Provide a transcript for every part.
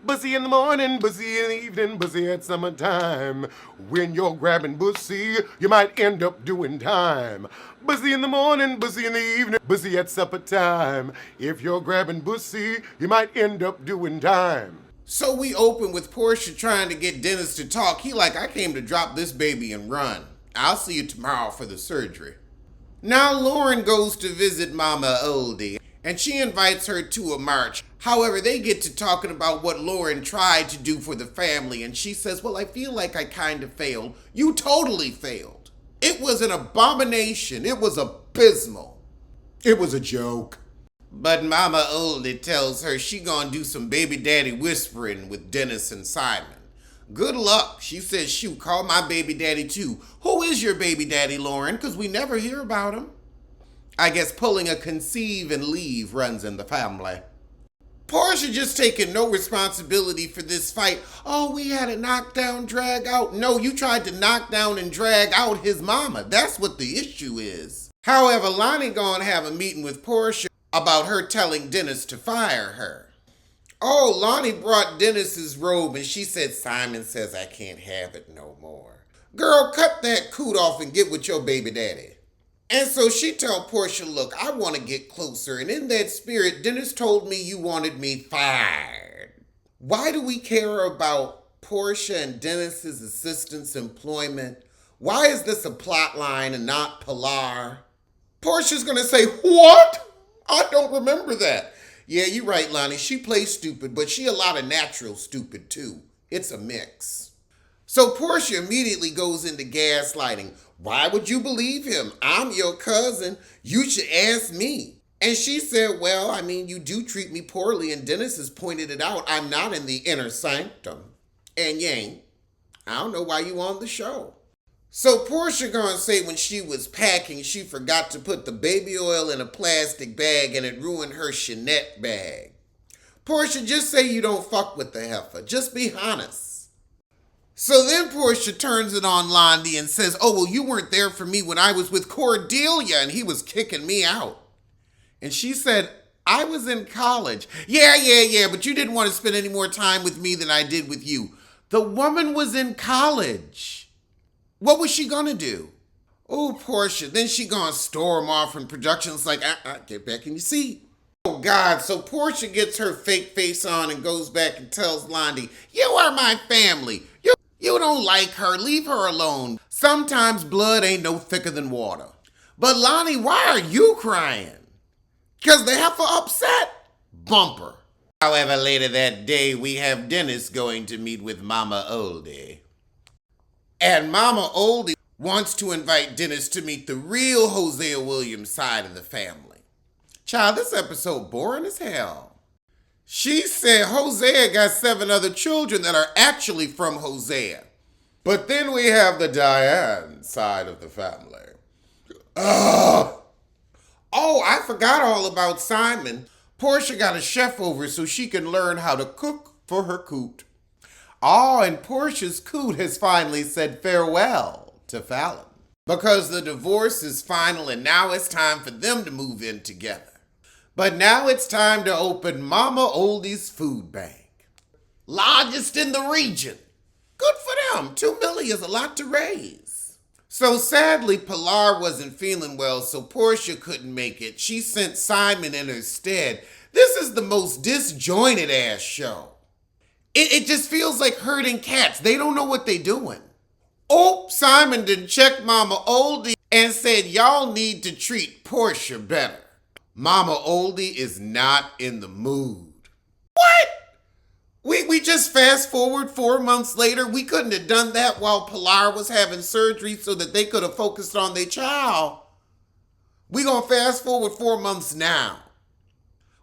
Busy in the morning, busy in the evening, busy at summertime. When you're grabbing pussy, you might end up doing time. Busy in the morning, busy in the evening, busy at supper time. If you're grabbing pussy, you might end up doing time. So we open with Porsha trying to get Dennis to talk. He like, I came to drop this baby and run. I'll see you tomorrow for the surgery. Now Lauren goes to visit Mama Oldie, and she invites her to a march. However, they get to talking about what Lauren tried to do for the family, and she says, well, I feel like I kind of failed. You totally failed. It was an abomination. It was abysmal. It was a joke. But Mama Oldie tells her she gonna do some baby daddy whispering with Dennis and Simon. Good luck. She says, shoot, call my baby daddy too. Who is your baby daddy, Lauren? Because we never hear about him. I guess pulling a conceive and leave runs in the family. Porsha just taking no responsibility for this fight. Oh, we had a knockdown, drag out. No, you tried to knock down and drag out his mama. That's what the issue is. However, Lonnie gonna have a meeting with Porsha about her telling Dennis to fire her. Oh, Lonnie brought Dennis's robe and she said, Simon says I can't have it no more. Girl, cut that coot off and get with your baby daddy. And so she told Porsha, look, I want to get closer. And in that spirit, Dennis told me you wanted me fired. Why do we care about Porsha and Dennis's assistant's employment? Why is this a plot line and not Pilar? Porsha's going to say, what? I don't remember that. Yeah, you're right, Lonnie. She plays stupid, but she a lot of natural stupid too. It's a mix. So Porsha immediately goes into gaslighting. Why would you believe him? I'm your cousin. You should ask me. And she said, well, I mean, you do treat me poorly, and Dennis has pointed it out. I'm not in the inner sanctum. And you ain't. I don't know why you on the show. So Porsha gonna say when she was packing, she forgot to put the baby oil in a plastic bag and it ruined her Shinette bag. Porsha, just say you don't fuck with the heifer. Just be honest. So then Porsha turns it on Londi and says, oh, well, you weren't there for me when I was with Cordelia and he was kicking me out. And she said, I was in college. Yeah, but you didn't want to spend any more time with me than I did with you. The woman was in college. What was she gonna do? Oh, Porsha. Then she gonna storm off from productions like, get back in your seat. Oh, God. So Porsha gets her fake face on and goes back and tells Londi, you are my family. You don't like her. Leave her alone. Sometimes blood ain't no thicker than water. But Lonnie, why are you crying? Because the heifer upset? Bumper. However, later that day, we have Dennis going to meet with Mama Oldie. And Mama Oldie wants to invite Dennis to meet the real Hosea Williams side of the family. Child, this episode boring as hell. She said Hosea got 7 other children that are actually from Hosea. But then we have the Diane side of the family. Oh, I forgot all about Simon. Porsha got a chef over so she can learn how to cook for her coot. Oh, and Porsha's coot has finally said farewell to Fallon. Because the divorce is final and now it's time for them to move in together. But now it's time to open Mama Oldie's food bank. Largest in the region. Good for them. $2 million is a lot to raise. So sadly, Pilar wasn't feeling well, so Porsha couldn't make it. She sent Simon in her stead. This is the most disjointed ass show. It just feels like herding cats. They don't know what they're doing. Oh, Simon didn't check Mama Oldie and said y'all need to treat Porsha better. Mama Oldie is not in the mood. What? We just fast forward 4 months later. We couldn't have done that while Pilar was having surgery so that they could have focused on their child. We gonna fast forward 4 months now.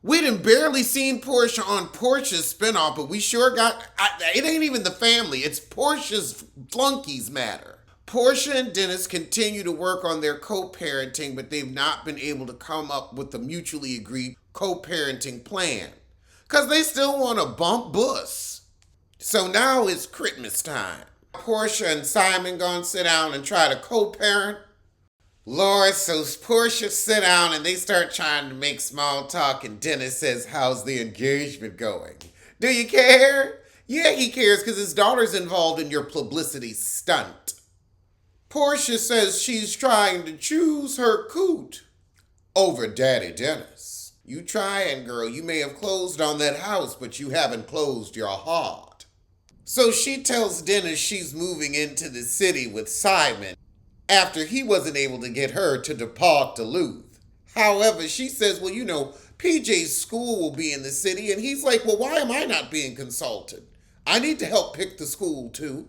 We done barely seen Porsha on Porsha's spinoff, but we sure got, it ain't even the family. It's Porsha's flunkies matter. Porsha and Dennis continue to work on their co-parenting, but they've not been able to come up with a mutually agreed co-parenting plan. Because they still want to bump bus. So now it's Christmas time. Porsha and Simon gonna sit down and try to co-parent. Lord, so Porsha sit down and they start trying to make small talk and Dennis says, how's the engagement going? Do you care? Yeah, he cares because his daughter's involved in your publicity stunt. Porsha says she's trying to choose her coot over Daddy Dennis. You trying, girl. You may have closed on that house, but you haven't closed your heart. So she tells Dennis she's moving into the city with Simon after he wasn't able to get her to depart Duluth. However, she says, well, PJ's school will be in the city, and he's like, well, why am I not being consulted? I need to help pick the school, too.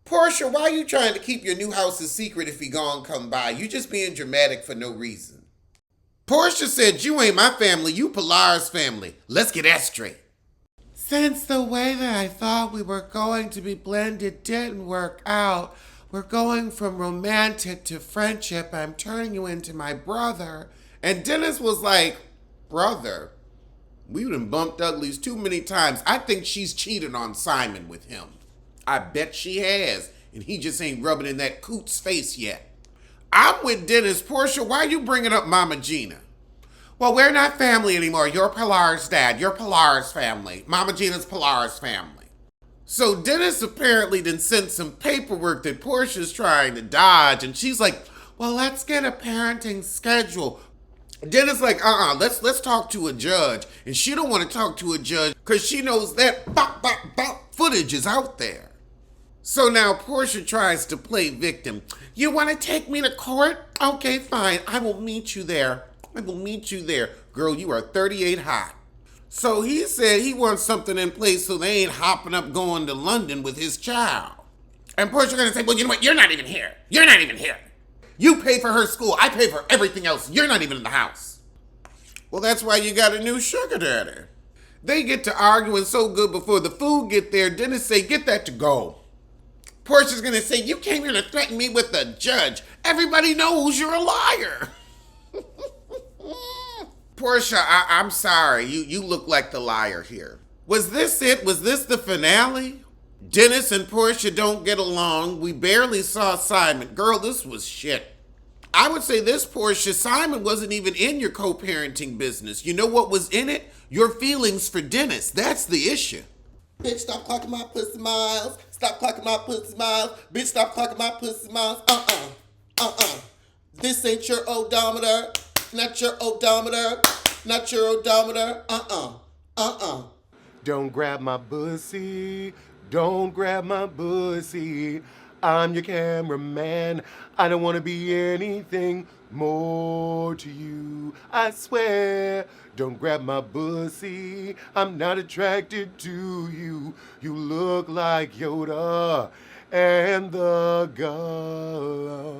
Porsha, why are you trying to keep your new house a secret if he gone come by? You just being dramatic for no reason. Porsha said, you ain't my family, you Pilar's family. Let's get that straight. Since the way that I thought we were going to be blended didn't work out, we're going from romantic to friendship. I'm turning you into my brother. And Dennis was like, brother? We done bumped uglies too many times. I think she's cheated on Simon with him. I bet she has, and he just ain't rubbing in that coot's face yet. I'm with Dennis. Porsha, why are you bringing up Mama Gina? Well, we're not family anymore. You're Pilar's dad. You're Pilar's family. Mama Gina's Pilar's family. So Dennis apparently done sent some paperwork that Porsha's trying to dodge, and she's like, well, let's get a parenting schedule. Dennis like, let's talk to a judge. And she don't want to talk to a judge because she knows that footage is out there. So now Porsha tries to play victim. You want to take me to court? Okay, fine. I will meet you there. Girl, you are 38 hot. So he said he wants something in place so they ain't hopping up going to London with his child. And Porsha gonna say, well, you know what? You're not even here. You pay for her school. I pay for everything else. You're not even in the house. Well, that's why you got a new sugar daddy. They get to arguing so good before the food get there. Dennis say, get that to go. Porsha's gonna say, you came here to threaten me with the judge. Everybody knows you're a liar. Porsha, I'm sorry. You look like the liar here. Was this it? Was this the finale? Dennis and Porsha don't get along. We barely saw Simon. Girl, this was shit. I would say this, Porsha, Simon wasn't even in your co-parenting business. You know what was in it? Your feelings for Dennis. That's the issue. Bitch, stop clocking my pussy miles. Stop clocking my pussy miles. Bitch, stop clocking my pussy miles. This ain't your odometer. Not your odometer. Not your odometer. Don't grab my pussy. Don't grab my pussy. I'm your cameraman. I don't want to be anything more to you. I swear. Don't grab my pussy. I'm not attracted to you. You look like Yoda and the Gullah.